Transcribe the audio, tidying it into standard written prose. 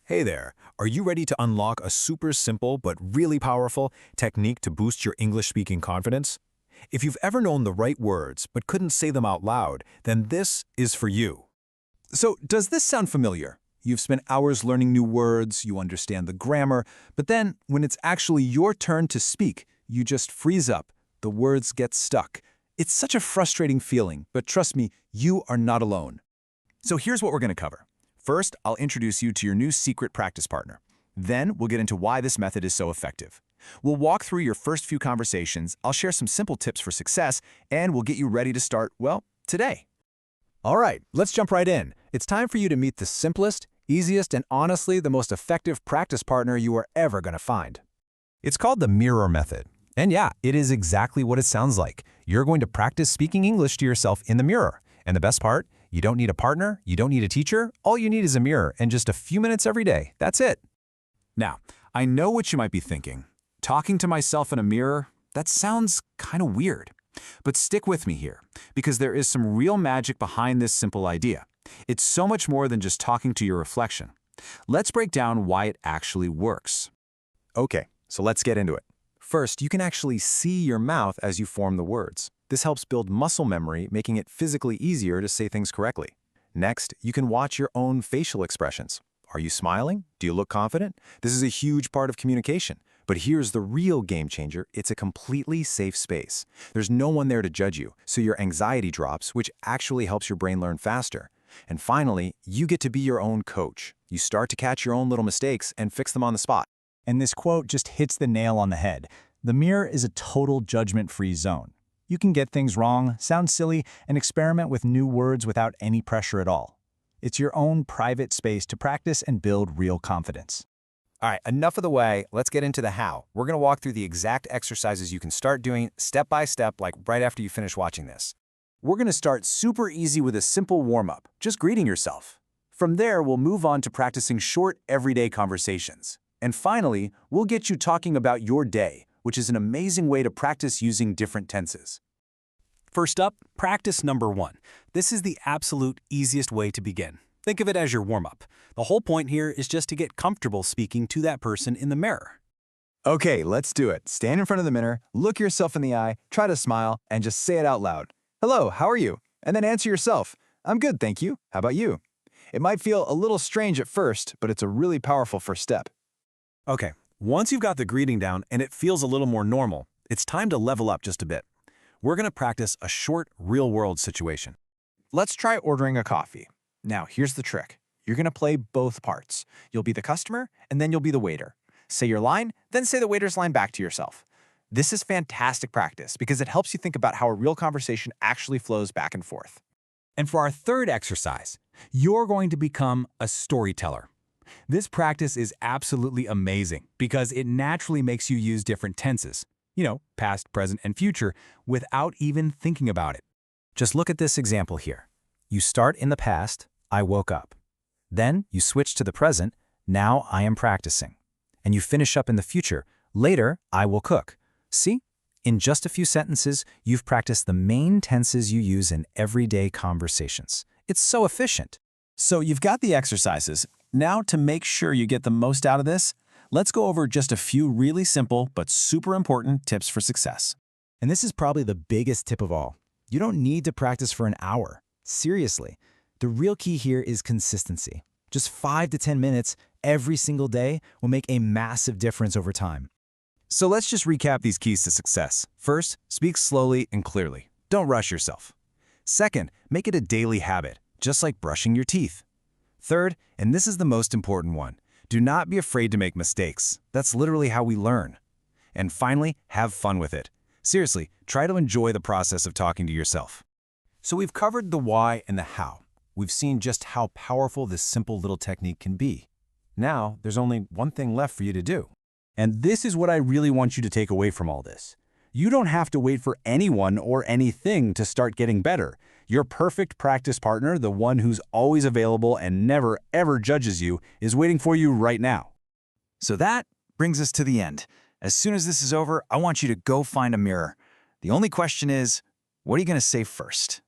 Hey there, are you ready to unlock a super simple but really powerful technique to boost your English-speaking confidence? If you've ever known the right words but couldn't say them out loud, then this is for you. So, does this sound familiar? You've spent hours learning new words, you understand the grammar, but then, when it's actually your turn to speak, you just freeze up. The words get stuck. It's such a frustrating feeling, but trust me, you are not alone. So here's what we're going to cover. First, I'll introduce you to your new secret practice partner. Then, we'll get into why this method is so effective. We'll walk through your first few conversations, I'll share some simple tips for success, and we'll get you ready to start, well, today. All right, let's jump right in. It's time for you to meet the simplest, easiest, and honestly the most effective practice partner you are ever going to find. It's called the mirror method. And yeah, it is exactly what it sounds like. You're going to practice speaking English to yourself in the mirror. And the best part? You don't need a partner, you don't need a teacher, all you need is a mirror and just a few minutes every day. That's it. Now, I know what you might be thinking. Talking to myself in a mirror, that sounds kind of weird. But stick with me here, because there is some real magic behind this simple idea. It's so much more than just talking to your reflection. Let's break down why it actually works. Okay, so let's get into it. First, you can actually see your mouth as you form the words. This helps build muscle memory, making it physically easier to say things correctly. Next, you can watch your own facial expressions. Are you smiling? Do you look confident? This is a huge part of communication. But here's the real game changer. It's a completely safe space. There's no one there to judge you, so your anxiety drops, which actually helps your brain learn faster. And finally, you get to be your own coach. You start to catch your own little mistakes and fix them on the spot. And this quote just hits the nail on the head. The mirror is a total judgment-free zone. You can get things wrong, sound silly, and experiment with new words without any pressure at all. It's your own private space to practice and build real confidence. All right, enough of the way, let's get into the how. We're going to walk through the exact exercises you can start doing step by step, like right after you finish watching this. We're going to start super easy with a simple warm-up, just greeting yourself. From there, we'll move on to practicing short, everyday conversations. And finally, we'll get you talking about your day, which is an amazing way to practice using different tenses. First up, practice number 1. This is the absolute easiest way to begin. Think of it as your warm-up. The whole point here is just to get comfortable speaking to that person in the mirror. Okay, let's do it. Stand in front of the mirror, look yourself in the eye, try to smile, and just say it out loud. Hello, how are you? And then answer yourself. I'm good, thank you. How about you? It might feel a little strange at first, but it's a really powerful first step. Okay, once you've got the greeting down and it feels a little more normal, it's time to level up just a bit. We're going to practice a short, real-world situation. Let's try ordering a coffee. Now, here's the trick. You're going to play both parts. You'll be the customer, and then you'll be the waiter. Say your line, then say the waiter's line back to yourself. This is fantastic practice because it helps you think about how a real conversation actually flows back and forth. And for our third exercise, you're going to become a storyteller. This practice is absolutely amazing because it naturally makes you use different tenses, past, present, and future, without even thinking about it. Just look at this example here. You start in the past, I woke up. Then you switch to the present, now I am practicing. And you finish up in the future, later I will cook. See? In just a few sentences, you've practiced the main tenses you use in everyday conversations. It's so efficient. So you've got the exercises. Now, to make sure you get the most out of this, let's go over just a few really simple but super important tips for success. And this is probably the biggest tip of all. You don't need to practice for an hour. Seriously, the real key here is consistency. Just 5 to 10 minutes every single day will make a massive difference over time. So let's just recap these keys to success. First, speak slowly and clearly. Don't rush yourself. Second, make it a daily habit, just like brushing your teeth. Third, and this is the most important one, do not be afraid to make mistakes. That's literally how we learn. And finally, have fun with it. Seriously, try to enjoy the process of talking to yourself. So we've covered the why and the how. We've seen just how powerful this simple little technique can be. Now, there's only one thing left for you to do. And this is what I really want you to take away from all this. You don't have to wait for anyone or anything to start getting better. Your perfect practice partner, the one who's always available and never, ever judges you, is waiting for you right now. So that brings us to the end. As soon as this is over, I want you to go find a mirror. The only question is, what are you going to say first?